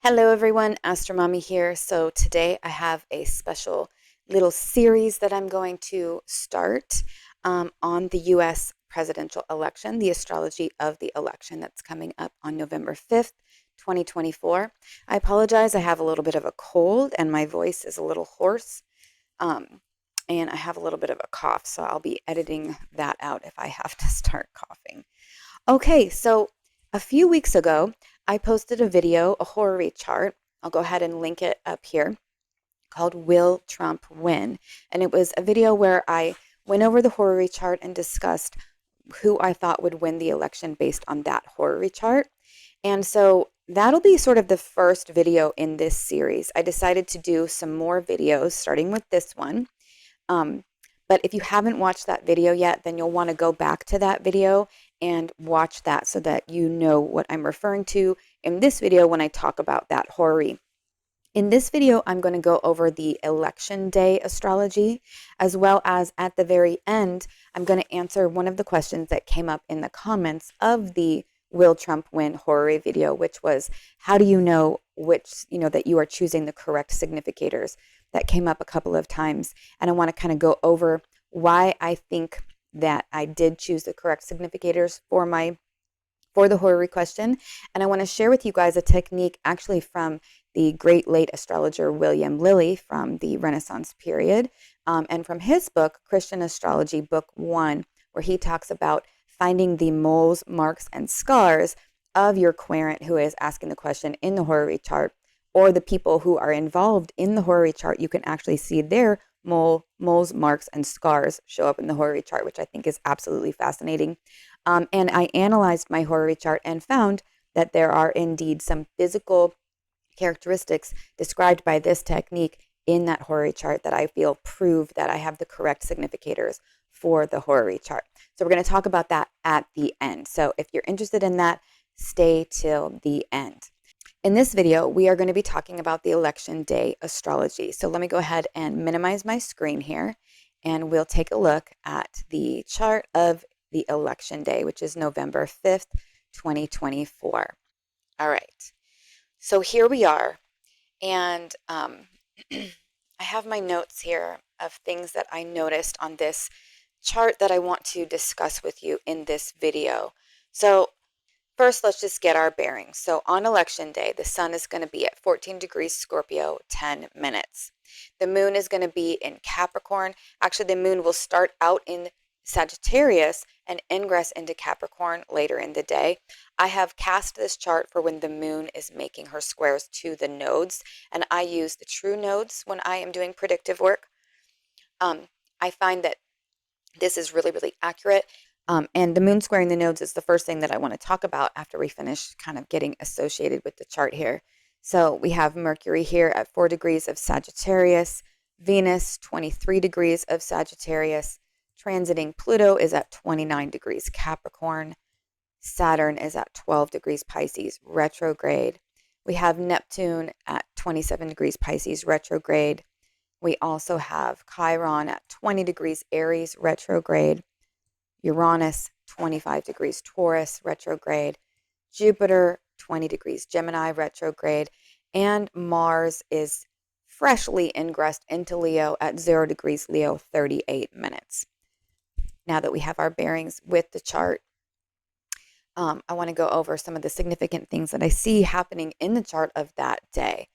Hello everyone, AstroMommy here. So today I have a special little series that I'm going to start on the US presidential election, the astrology of the election that's coming up on November 5th, 2024. I apologize, I have a little bit of a cold and my voice is a little hoarse. Um, and I have a little bit of a cough, so I'll be editing that out if I have to start coughing. Okay, so a few weeks ago, I posted a video, a horary chart. I'll go ahead and link it up here, called Will Trump Win? And it was a video where I went over the horary chart and discussed who I thought would win the election based on that horary chart. And so that'll be sort of the first video in this series. I decided to do some more videos, starting with this one. Um, but if you haven't watched that video yet, then you'll want to go back to that video and watch that so that you know what I'm referring to in this video when I talk about that horary. In this video, I'm going to go over the election day astrology, as well as at the very end, I'm going to answer one of the questions that came up in the comments of the Will Trump Win horary video, which was, how do you know that you are choosing the correct significators? That came up a couple of times. And I want to kind of go over why I think that I did choose the correct significators for the horary question. And I want to share with you guys a technique actually from the great late astrologer William Lilly from the Renaissance period, and from his book, Christian Astrology, Book 1, where he talks about finding the moles, marks, and scars of your querent who is asking the question in the horary chart, or the people who are involved in the horary chart. You can actually see their moles, marks, and scars show up in the horary chart, which I think is absolutely fascinating. And I analyzed my horary chart and found that there are indeed some physical characteristics described by this technique in that horary chart that I feel prove that I have the correct significators for the horary chart. So we're going to talk about that at the end. So if you're interested in that, stay till the end. In this video, we are going to be talking about the election day astrology. So let me go ahead and minimize my screen here, and we'll take a look at the chart of the election day, which is November 5th, 2024. All right. So here we are, and I have my notes here of things that I noticed on this chart that I want to discuss with you in this video. So first, let's just get our bearings. So on election day, the sun is going to be at 14 degrees Scorpio, 10 minutes. The moon is going to be in Capricorn. Actually, the moon will start out in Sagittarius and ingress into Capricorn later in the day. I have cast this chart for when the moon is making her squares to the nodes, and I use the true nodes when I am doing predictive work. I find that this is really, really accurate. And the moon squaring the nodes is the first thing that I want to talk about after we finish kind of getting associated with the chart here. So we have Mercury here at 4 degrees of Sagittarius, Venus 23 degrees of Sagittarius, transiting Pluto is at 29 degrees Capricorn, Saturn is at 12 degrees Pisces retrograde. We have Neptune at 27 degrees Pisces retrograde. We also have Chiron at 20 degrees Aries retrograde, Uranus 25 degrees Taurus retrograde, Jupiter 20 degrees Gemini retrograde, and Mars is freshly ingressed into Leo at 0 degrees Leo, 38 minutes. Now that we have our bearings with the chart, I want to go over some of the significant things that I see happening in the chart of that day.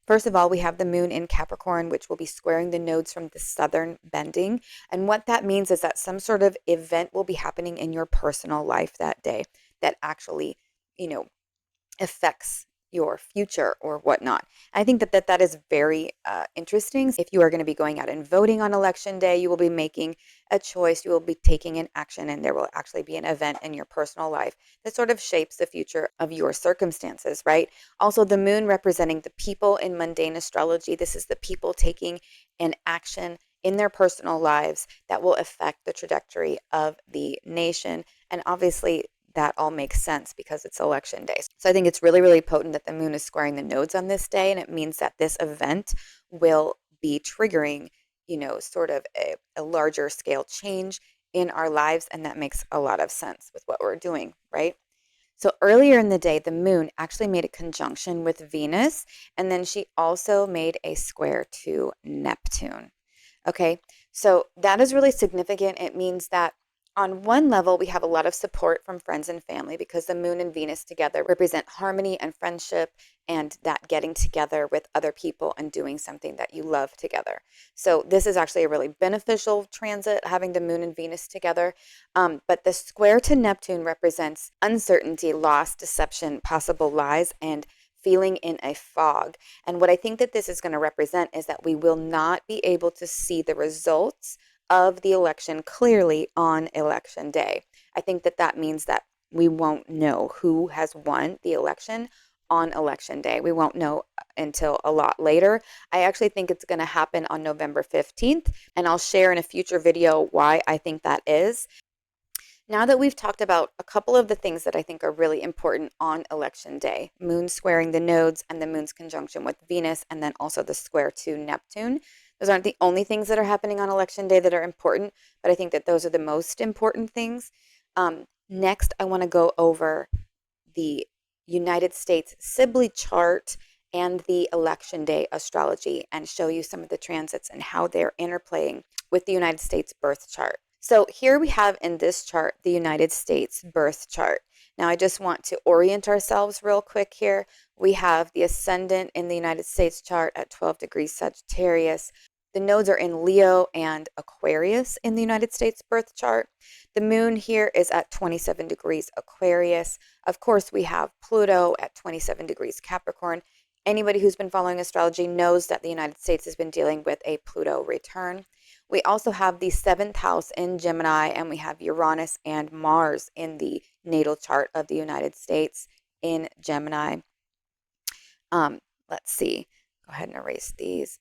First of all, we have the moon in Capricorn, which will be squaring the nodes from the southern bending. And what that means is that some sort of event will be happening in your personal life that day that actually, affects your future or whatnot. I think that is very interesting. If you are going to be going out and voting on election day, you will be making a choice, you will be taking an action, and there will actually be an event in your personal life that sort of shapes the future of your circumstances, right? Also, the moon representing the people in mundane astrology. This is the people taking an action in their personal lives that will affect the trajectory of the nation. And obviously, that all makes sense because it's election day. So I think it's really, really potent that the moon is squaring the nodes on this day, and it means that this event will be triggering, sort of a larger scale change in our lives, and that makes a lot of sense with what we're doing, right? So earlier in the day, the moon actually made a conjunction with Venus, and then she also made a square to Neptune. Okay, so that is really significant. It means that on one level, we have a lot of support from friends and family because the moon and Venus together represent harmony and friendship and that getting together with other people and doing something that you love together. So this is actually a really beneficial transit, having the moon and Venus together. But the square to Neptune represents uncertainty, loss, deception, possible lies, and feeling in a fog. And what I think that this is going to represent is that we will not be able to see the results of the election clearly on election day. I think that that means that we won't know who has won the election on election day. We won't know until a lot later. I actually think it's going to happen on November 15th, and I'll share in a future video why I think that is. Now that we've talked about a couple of the things that I think are really important on election day, moon squaring the nodes and the moon's conjunction with Venus, and then also the square to Neptune. Those aren't the only things that are happening on election day that are important, but I think that those are the most important things. Next, I want to go over the United States Sibley chart and the election day astrology and show you some of the transits and how they're interplaying with the United States birth chart. So here we have in this chart the United States birth chart. Now I just want to orient ourselves real quick here. We have the ascendant in the United States chart at 12 degrees Sagittarius. The nodes are in Leo and Aquarius in the United States birth chart. The moon here is at 27 degrees Aquarius. Of course, we have Pluto at 27 degrees Capricorn. Anybody who's been following astrology knows that the United States has been dealing with a Pluto return. We also have the 7th house in Gemini, and we have Uranus and Mars in the natal chart of the United States in Gemini. Let's see. Go ahead and erase these.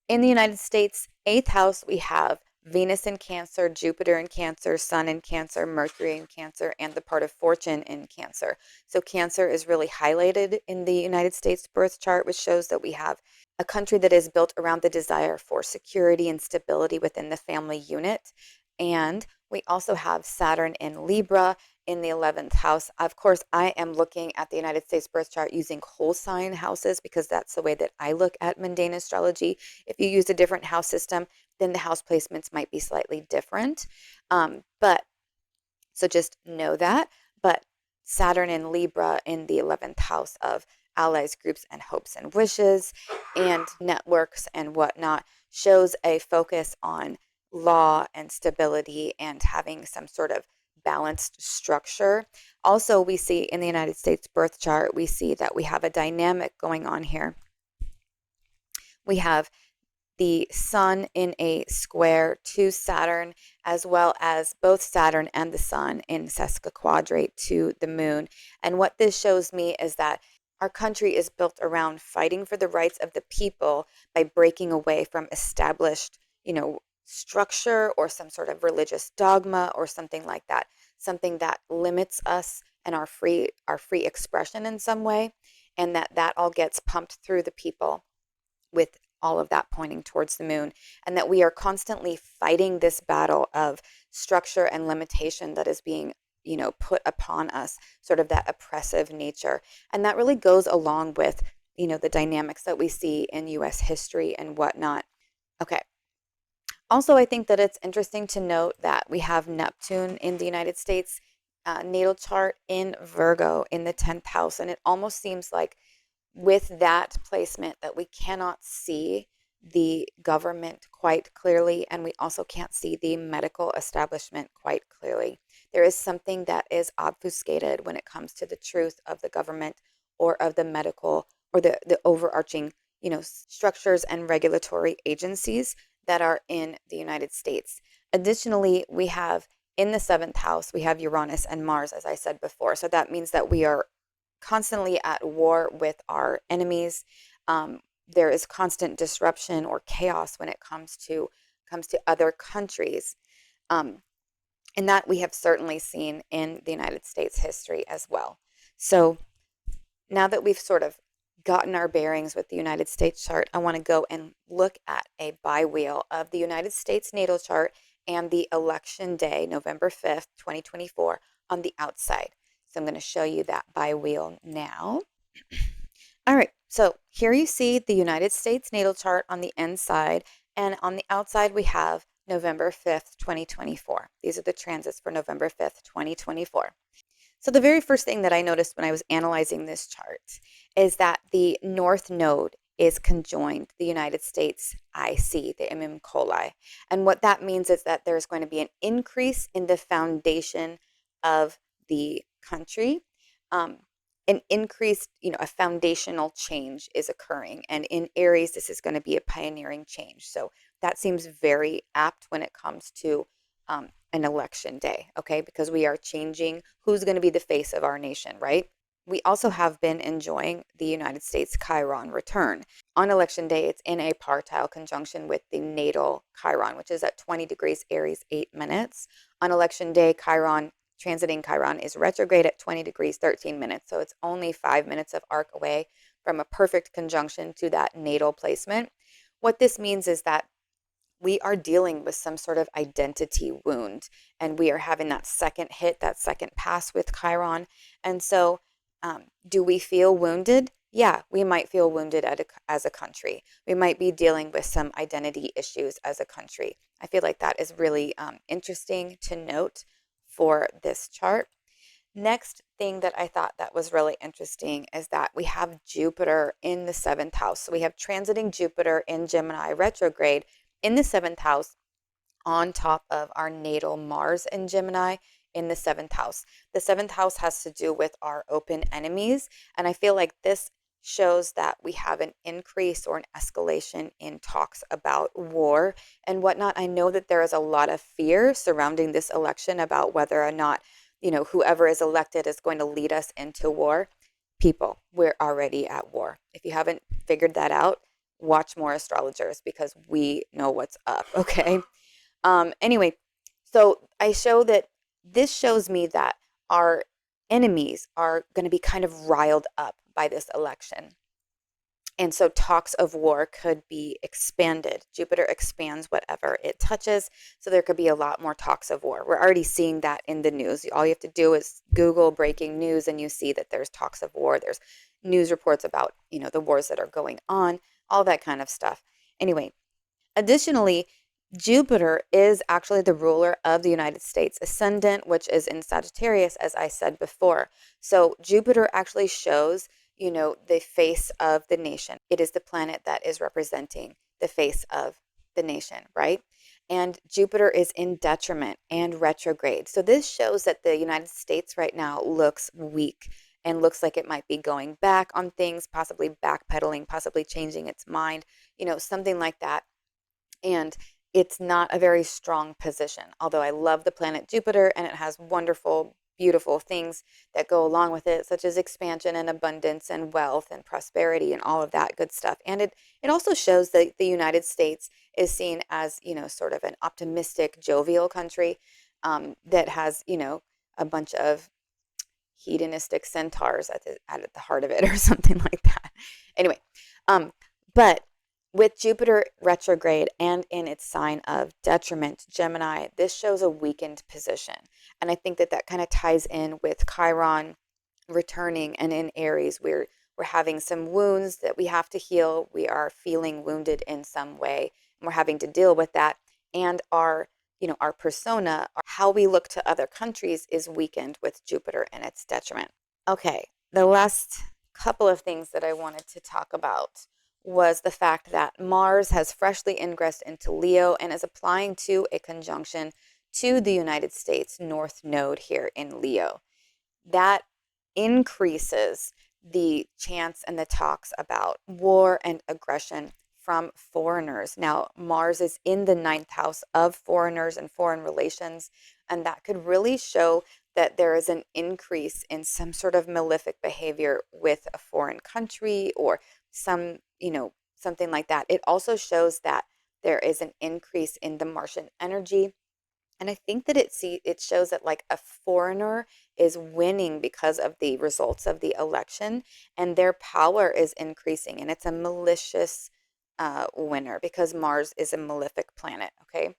In the United States, 8th house, we have Venus in Cancer, Jupiter in Cancer, Sun in Cancer, Mercury in Cancer, and the part of fortune in Cancer. So Cancer is really highlighted in the United States birth chart, which shows that we have a country that is built around the desire for security and stability within the family unit. And we also have Saturn in Libra in the 11th house. Of course, I am looking at the United States birth chart using whole sign houses because that's the way that I look at mundane astrology. If you use a different house system, then the house placements might be slightly different. So just know that. But Saturn in Libra in the 11th house of allies, groups, and hopes and wishes, and networks and whatnot shows a focus on law and stability and having some sort of balanced structure. Also, we see in the United States birth chart, we see that we have a dynamic going on here. We have the sun in a square to Saturn, as well as both Saturn and the sun in sesquiquadrate to the moon. And what this shows me is that our country is built around fighting for the rights of the people by breaking away from established, structure or some sort of religious dogma or something like that, something that limits us and our free expression in some way, and that all gets pumped through the people with all of that pointing towards the moon, and that we are constantly fighting this battle of structure and limitation that is being put upon us, sort of that oppressive nature. And that really goes along with the dynamics that we see in US history and whatnot. Okay. Also, I think that it's interesting to note that we have Neptune in the United States natal chart in Virgo in the 10th house, and it almost seems like with that placement that we cannot see the government quite clearly, and we also can't see the medical establishment quite clearly. There is something that is obfuscated when it comes to the truth of the government or of the medical or the overarching structures and regulatory agencies that are in the United States. Additionally, we have in the 7th house, we have Uranus and Mars, as I said before. So that means that we are constantly at war with our enemies. There is constant disruption or chaos when it comes to other countries, and that we have certainly seen in the United States history as well. So now that we've sort of gotten our bearings with the United States chart, I want to go and look at a biwheel of the United States natal chart and the election day, November 5th, 2024, on the outside. So I'm going to show you that by wheel now. All right, so here you see the United States natal chart on the inside, and on the outside we have November 5th, 2024. These are the transits for November 5th, 2024. So the very first thing that I noticed when I was analyzing this chart is that the North Node is conjoined the United States IC, the coli. And what that means is that there's going to be an increase in the foundation of the country. An increased, a foundational change is occurring. And in Aries, this is going to be a pioneering change. So that seems very apt when it comes to an election day, okay? Because we are changing who's going to be the face of our nation, right? We also have been enjoying the United States Chiron return. On election day, it's in a partile conjunction with the natal Chiron, which is at 20 degrees Aries, 8 minutes. On election day, Chiron, transiting Chiron, is retrograde at 20 degrees, 13 minutes. So it's only 5 minutes of arc away from a perfect conjunction to that natal placement. What this means is that we are dealing with some sort of identity wound, and we are having that second hit, that second pass with Chiron. And so, do we feel wounded? Yeah, we might feel wounded as a country. We might be dealing with some identity issues as a country. I feel like that is really interesting to note for this chart. Next thing that I thought that was really interesting is that we have Jupiter in the 7th house. So we have transiting Jupiter in Gemini retrograde in the 7th house on top of our natal Mars in Gemini in the 7th house. The 7th house has to do with our open enemies. And I feel like this shows that we have an increase or an escalation in talks about war and whatnot. I know that there is a lot of fear surrounding this election about whether or not, whoever is elected is going to lead us into war. People, we're already at war. If you haven't figured that out, watch more astrologers because we know what's up, okay? Anyway, so I show that this shows me that our enemies are going to be kind of riled up by this election. And so talks of war could be expanded. Jupiter expands whatever it touches. So there could be a lot more talks of war. We're already seeing that in the news. All you have to do is Google breaking news and you see that there's talks of war. There's news reports about, the wars that are going on, all that kind of stuff. Anyway, additionally, Jupiter is actually the ruler of the United States ascendant, which is in Sagittarius, as I said before. So Jupiter actually shows, the face of the nation. It is the planet that is representing the face of the nation, right? And Jupiter is in detriment and retrograde. So this shows that the United States right now looks weak and looks like it might be going back on things, possibly backpedaling, possibly changing its mind, something like that. And it's not a very strong position, although I love the planet Jupiter and it has wonderful, beautiful things that go along with it, such as expansion and abundance and wealth and prosperity and all of that good stuff. And it also shows that the United States is seen as, sort of an optimistic, jovial country that has, a bunch of hedonistic centaurs at the heart of it or something like that. Anyway, but with Jupiter retrograde and in its sign of detriment, Gemini, this shows a weakened position. And I think that kind of ties in with Chiron returning, and in Aries, we're having some wounds that we have to heal. We are feeling wounded in some way, and we're having to deal with that. And our persona, how we look to other countries, is weakened with Jupiter and its detriment. Okay, the last couple of things that I wanted to talk about was the fact that Mars has freshly ingressed into Leo and is applying to a conjunction to the United States North Node here in Leo. That increases the chance and the talks about war and aggression from foreigners. Now, Mars is in the 9th house of foreigners and foreign relations, and that could really show that there is an increase in some sort of malefic behavior with a foreign country or something like that. It also shows that there is an increase in the Martian energy. And I think that it shows that like a foreigner is winning because of the results of the election, and their power is increasing, and it's a malicious winner because Mars is a malefic planet. Okay,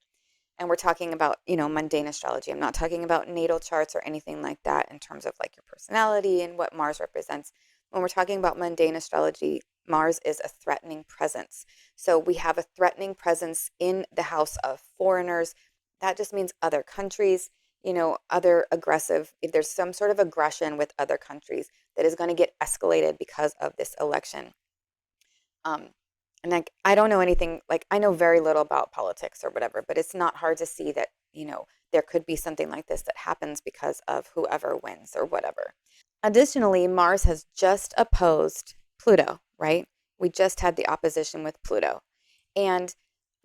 And we're talking about, mundane astrology. I'm not talking about natal charts or anything like that in terms of like your personality and what Mars represents. When we're talking about mundane astrology, Mars is a threatening presence. So we have a threatening presence in the house of foreigners. That just means other countries, other aggressive, if there's some sort of aggression with other countries that is going to get escalated because of this election. Um, and like, I don't know anything, like, I know very little about politics or whatever, but it's not hard to see that, there could be something like this that happens because of whoever wins or whatever. Additionally, Mars has just opposed Pluto, right? We just had the opposition with Pluto. And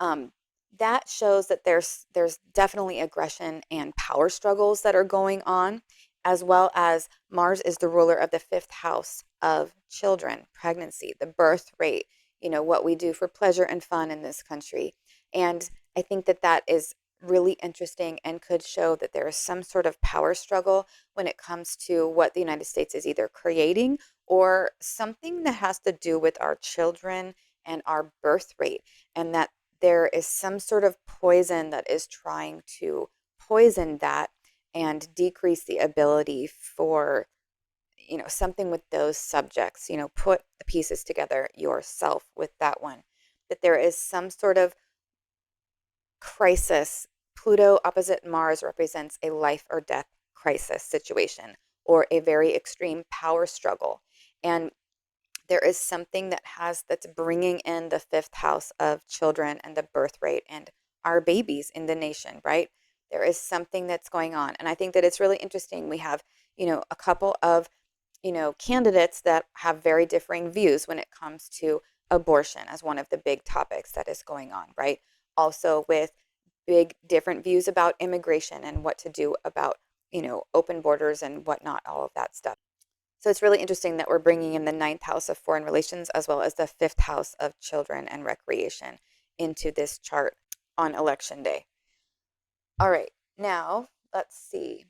um, that shows that there's definitely aggression and power struggles that are going on, as well as Mars is the ruler of the fifth house of children, pregnancy, the birth rate, what we do for pleasure and fun in this country. And I think that that is really interesting and could show that there is some sort of power struggle when it comes to what the United States is either creating or something that has to do with our children and our birth rate, and that there is some sort of poison that is trying to poison that and decrease the ability for something with those subjects, put the pieces together yourself with that one, that there is some sort of crisis. Pluto opposite Mars represents a life or death crisis situation or a very extreme power struggle. And there is something that's bringing in the fifth house of children and the birth rate and our babies in the nation, right? There is something that's going on. And I think that it's really interesting. We have, a couple of, candidates that have very differing views when it comes to abortion as one of the big topics that is going on, right? Also with big different views about immigration and what to do about, open borders and whatnot, all of that stuff. So it's really interesting that we're bringing in the ninth house of foreign relations as well as the fifth house of children and recreation into this chart on election day. All right, now let's see.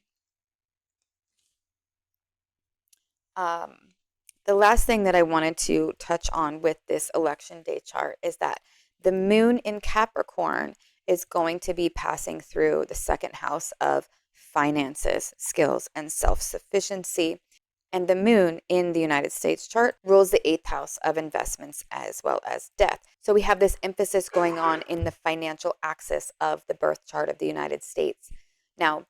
Um, the last thing that I wanted to touch on with this election day chart is that the moon in Capricorn is going to be passing through the second house of finances, skills, and self sufficiency. And the moon in the United States chart rules the eighth house of investments as well as death. So we have this emphasis going on in the financial axis of the birth chart of the United States. Now,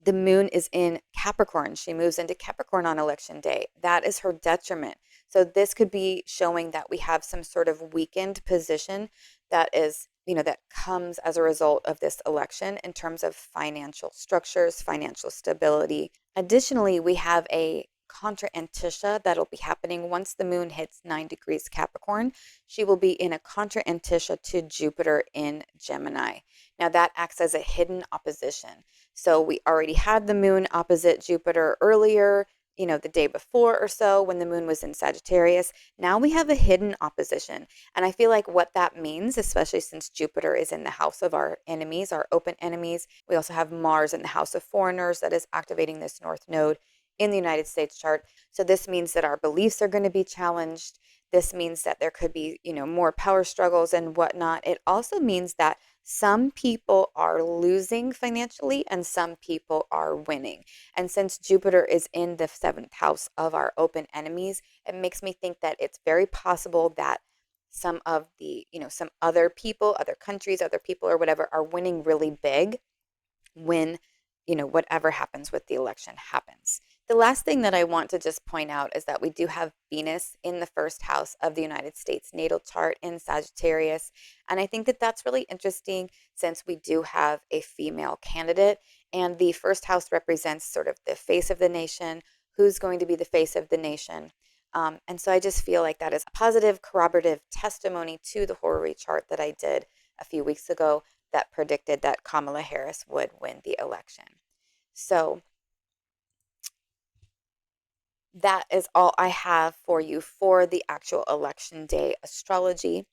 the moon is in Capricorn. She moves into Capricorn on election day. That is her detriment. So this could be showing that we have some sort of weakened position that is, that comes as a result of this election in terms of financial structures, financial stability. Additionally, we have a contra antisha that'll be happening once the moon hits 9 degrees Capricorn. She will be in a contra antisha to Jupiter in Gemini. Now that acts as a hidden opposition. So we already had the moon opposite Jupiter earlier, the day before or so when the moon was in Sagittarius. Now we have a hidden opposition. And I feel like what that means, especially since Jupiter is in the house of our enemies, our open enemies, we also have Mars in the house of foreigners that is activating this north node in the United States chart. So this means that our beliefs are going to be challenged. This means that there could be, more power struggles and whatnot. It also means that some people are losing financially and some people are winning. And since Jupiter is in the seventh house of our open enemies, it makes me think that it's very possible that some of the, some other people, other countries, other people or whatever are winning really big when, whatever happens with the election happens. The last thing that I want to just point out is that we do have Venus in the first house of the United States natal chart in Sagittarius. And I think that that's really interesting since we do have a female candidate. And the first house represents sort of the face of the nation, who's going to be the face of the nation. And so I just feel like that is a positive corroborative testimony to the horary chart that I did a few weeks ago that predicted that Kamala Harris would win the election. So that is all I have for you for the actual election day astrology.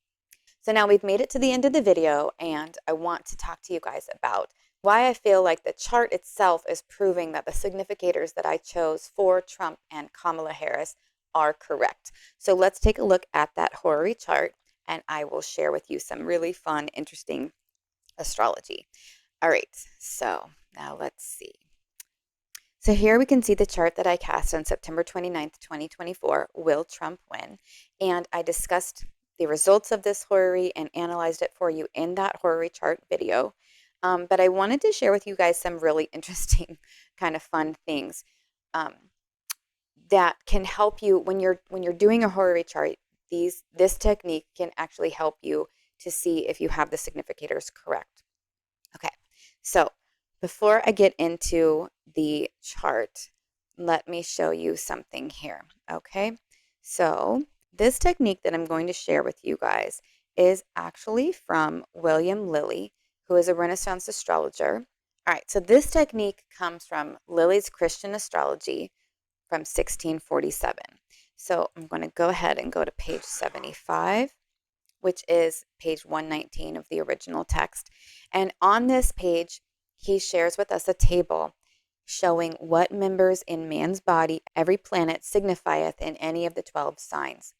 So now we've made it to the end of the video, and I want to talk to you guys about why I feel like the chart itself is proving that the significators that I chose for Trump and Kamala Harris are correct. So let's take a look at that horary chart, and I will share with you some really fun, interesting astrology. All right, so now let's see. So here we can see the chart that I cast on September 29th, 2024, Will Trump Win? And I discussed the results of this horary and analyzed it for you in that horary chart video. But I wanted to share with you guys some really interesting kind of fun things um, that can help you when you're doing a horary chart. This technique can actually help you to see if you have the significators correct. Okay, so before I get into the chart, let me show you something here. Okay, so this technique that I'm going to share with you guys is actually from William Lilly, who is a Renaissance astrologer. All right, so this technique comes from Lilly's Christian Astrology from 1647. So I'm going to go ahead and go to page 75, which is page 119 of the original text. And on this page, he shares with us a table showing what members in man's body every planet signifieth in any of the 12 signs.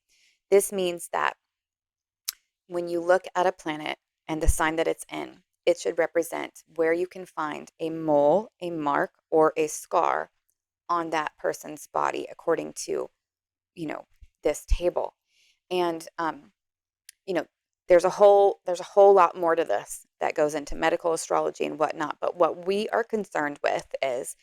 This means that when you look at a planet and the sign that it's in, it should represent where you can find a mole, a mark, or a scar on that person's body according to, you know, this table. And you know, there's a whole lot more to this that goes into medical astrology and whatnot. But what we are concerned with is,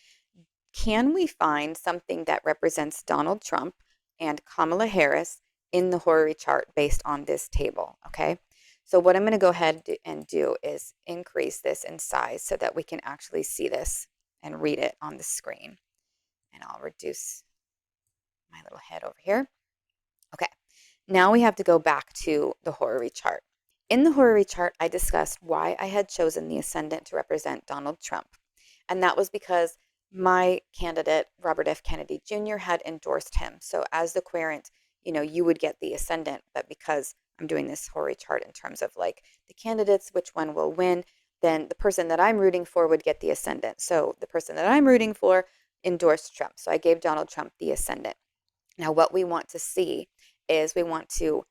can we find something that represents Donald Trump and Kamala Harris in the horary chart based on this table? Okay. So what I'm going to go ahead and do is increase this in size so that we can actually see this and read it on the screen. And I'll reduce my little head over here. Okay. Now we have to go back to the horary chart. In the horary chart, I discussed why I had chosen the ascendant to represent Donald Trump. And that was because my candidate, Robert F. Kennedy Jr., had endorsed him. So as the querent, you would get the ascendant. But because I'm doing this horary chart in terms of like the candidates, which one will win, then the person that I'm rooting for would get the ascendant. So the person that I'm rooting for endorsed Trump. So I gave Donald Trump the ascendant. Now, what we want to see is we want to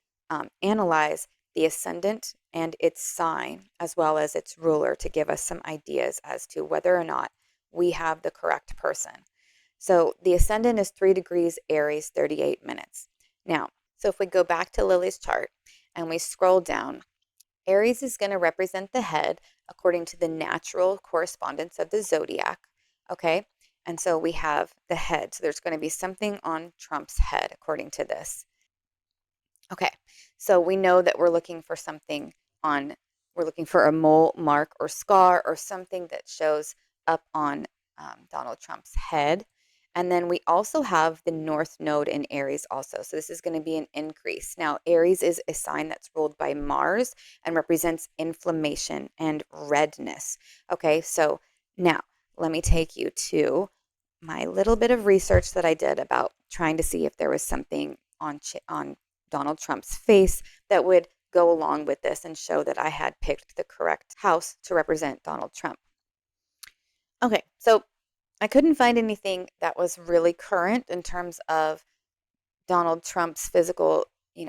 analyze the ascendant and its sign, as well as its ruler, to give us some ideas as to whether or not we have the correct person. So the ascendant is 3 degrees Aries, 38 minutes. Now, so if we go back to Lily's chart and we scroll down, Aries is going to represent the head according to the natural correspondence of the zodiac. Okay. And so we have the head. So there's going to be something on Trump's head according to this. Okay. So we know that we're looking for something we're looking for a mole, mark, or scar, or something that shows up on Donald Trump's head. And then we also have the North Node in Aries also. So this is going to be an increase. Now, Aries is a sign that's ruled by Mars and represents inflammation and redness. Okay, so now let me take you to my little bit of research that I did about trying to see if there was something on Donald Trump's face that would go along with this and show that I had picked the correct house to represent Donald Trump. Okay, so I couldn't find anything that was really current in terms of Donald Trump's physical,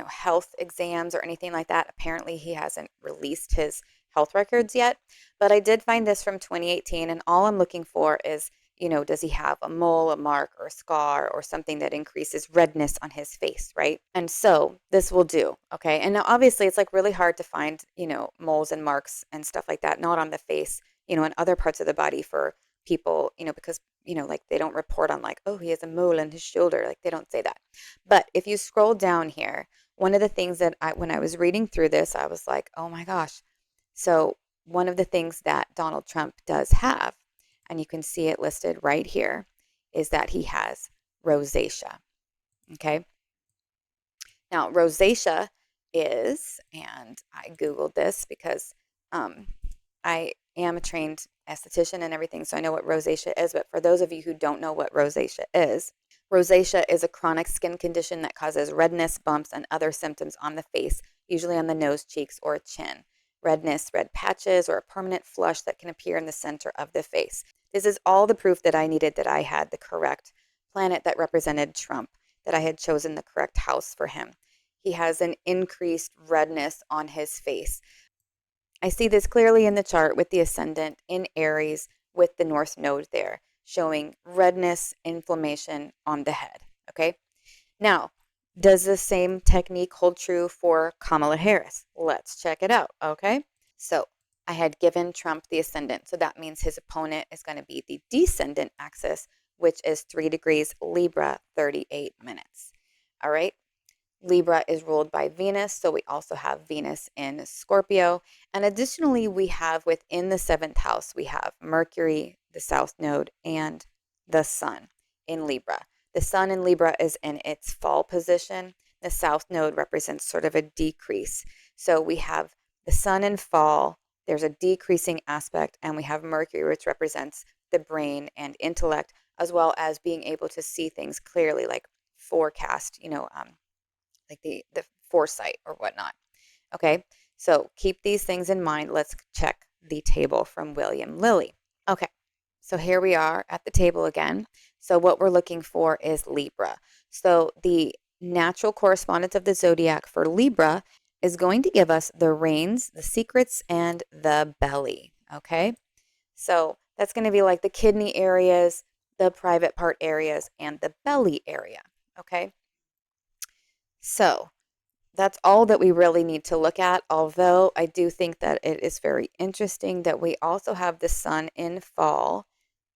health exams or anything like that. Apparently, he hasn't released his health records yet, but I did find this from 2018, and all I'm looking for is, does he have a mole, a mark, or a scar, or something that increases redness on his face, right? And so this will do, okay? And now obviously it's like really hard to find, moles and marks and stuff like that, not on the face, in other parts of the body for people, because, like they don't report on like, oh, he has a mole on his shoulder. Like they don't say that. But if you scroll down here, one of the things that when I was reading through this, I was like, oh my gosh. So one of the things that Donald Trump does have, and you can see it listed right here, is that he has rosacea. Okay. Now, rosacea is, and I Googled this because I am a trained esthetician and everything, so I know what rosacea is. But for those of you who don't know what rosacea is a chronic skin condition that causes redness, bumps, and other symptoms on the face, usually on the nose, cheeks, or chin. Redness, red patches, or a permanent flush that can appear in the center of the face. This is all the proof that I needed that I had the correct planet that represented Trump, that I had chosen the correct house for him. He has an increased redness on his face. I see this clearly in the chart with the ascendant in Aries with the North Node there, showing redness, inflammation on the head. Okay. Now, does the same technique hold true for Kamala Harris? Let's check it out. Okay. So I had given Trump the ascendant. So that means his opponent is going to be the descendant axis, which is 3 degrees Libra, 38 minutes. All right. Libra is ruled by Venus, so we also have Venus in Scorpio. And additionally, we have within the seventh house, we have Mercury, the South Node, and the Sun in Libra. The Sun in Libra is in its fall position. The South Node represents sort of a decrease. So we have the Sun in fall, there's a decreasing aspect, and we have Mercury, which represents the brain and intellect, as well as being able to see things clearly, like forecast, like the foresight or whatnot. Okay, so keep these things in mind. Let's check the table from William Lilly. Okay, so here we are at the table again. So what we're looking for is Libra. So the natural correspondence of the zodiac for Libra is going to give us the reins, the secrets, and the belly. Okay, so that's going to be like the kidney areas, the private part areas, and the belly area. Okay, so that's all that we really need to look at, although I do think that it is very interesting that we also have the Sun in fall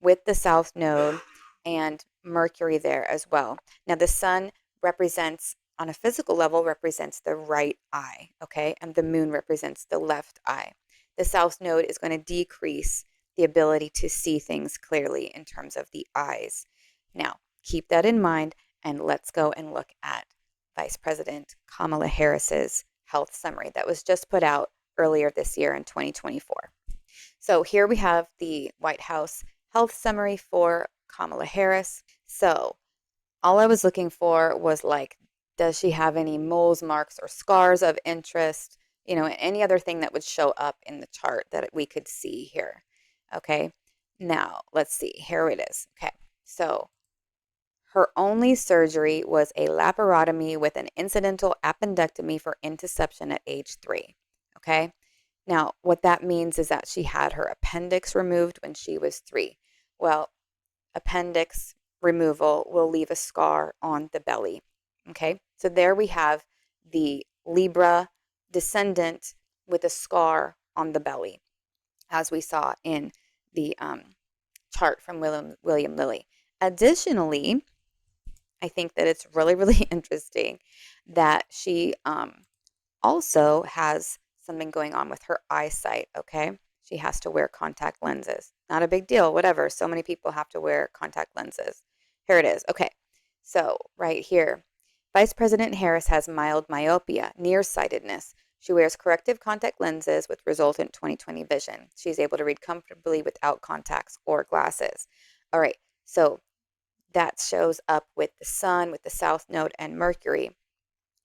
with the South Node and Mercury there as well. Now, the Sun represents, on a physical level, represents the right eye, okay? And the Moon represents the left eye. The South Node is going to decrease the ability to see things clearly in terms of the eyes. Now, keep that in mind, and let's go and look at Vice President Kamala Harris's health summary that was just put out earlier this year in 2024. So here we have the White House health summary for Kamala Harris. So all I was looking for was like, does she have any moles, marks, or scars of interest? Any other thing that would show up in the chart that we could see here. Okay, now let's see. Here it is. Okay, so her only surgery was a laparotomy with an incidental appendectomy for intussusception at age 3. Okay. Now, what that means is that she had her appendix removed when she was 3. Well, appendix removal will leave a scar on the belly. Okay. So there we have the Libra descendant with a scar on the belly, as we saw in the chart from William Lilly. Additionally, I think that it's really, really interesting that she also has something going on with her eyesight, okay? She has to wear contact lenses. Not a big deal, whatever. So many people have to wear contact lenses. Here it is. Okay. So, right here, Vice President Harris has mild myopia, nearsightedness. She wears corrective contact lenses with resultant 20/20 vision. She's able to read comfortably without contacts or glasses. All right. So, that shows up with the Sun, with the South Node, and Mercury.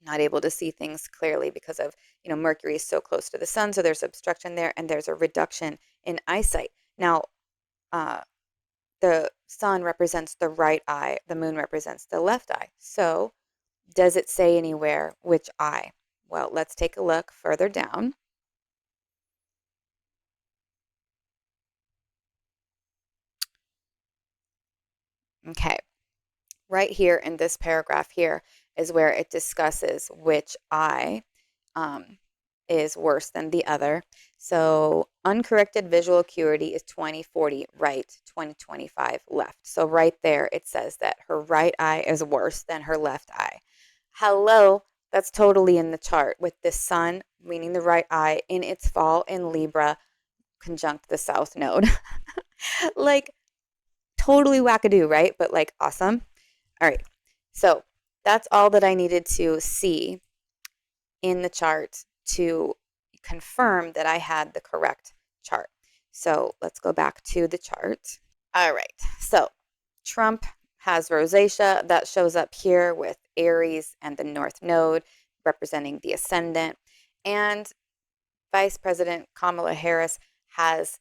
Not able to see things clearly because of, Mercury is so close to the Sun, so there's obstruction there, and there's a reduction in eyesight. Now, the Sun represents the right eye, the Moon represents the left eye. So, does it say anywhere which eye? Well, let's take a look further down. Okay. Right here in this paragraph here is where it discusses which eye is worse than the other. So uncorrected visual acuity is 20/40 right, 20/25 left. So right there it says that her right eye is worse than her left eye. Hello, that's totally in the chart with the Sun, meaning the right eye, in its fall in Libra, conjunct the South Node. Like totally wackadoo, right? But like awesome. All right, so that's all that I needed to see in the chart to confirm that I had the correct chart. So let's go back to the chart. All right, so Trump has rosacea that shows up here with Aries and the North Node representing the ascendant. And Vice President Kamala Harris has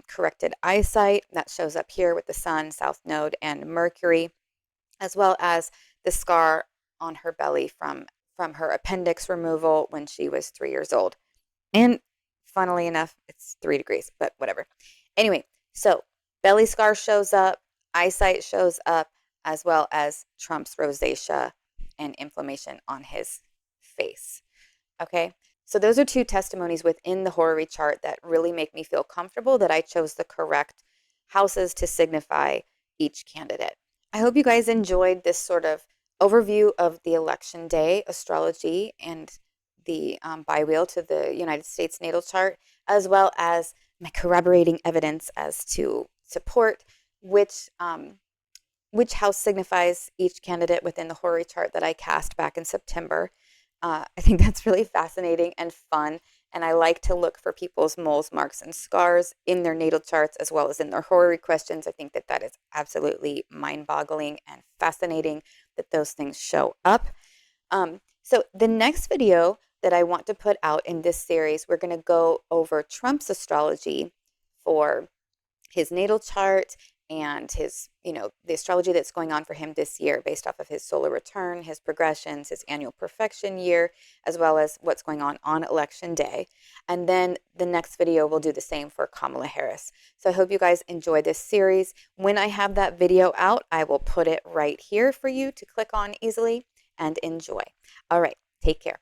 corrected eyesight that shows up here with the Sun, South Node, and Mercury, as well as the scar on her belly from her appendix removal when she was 3 years old. And Funnily enough, it's 3 degrees, but whatever. Anyway, so belly scar shows up, eyesight shows up, as well as Trump's rosacea and inflammation on his face. Okay, so those are 2 testimonies within the horary chart that really make me feel comfortable that I chose the correct houses to signify each candidate. I hope you guys enjoyed this sort of overview of the election day astrology and the bi-wheel to the United States natal chart, as well as my corroborating evidence as to support which which house signifies each candidate within the horary chart that I cast back in September. I think that's really fascinating and fun. And I like to look for people's moles, marks, and scars in their natal charts as well as in their horary questions. I think that that is absolutely mind-boggling and fascinating that those things show up. So the next video that I want to put out in this series, we're going to go over Trump's astrology for his natal chart and his, the astrology that's going on for him this year based off of his solar return, his progressions, his annual perfection year, as well as what's going on election day. And then the next video will do the same for Kamala Harris. So I hope you guys enjoy this series. When I have that video out, I will put it right here for you to click on easily and enjoy. All right, take care.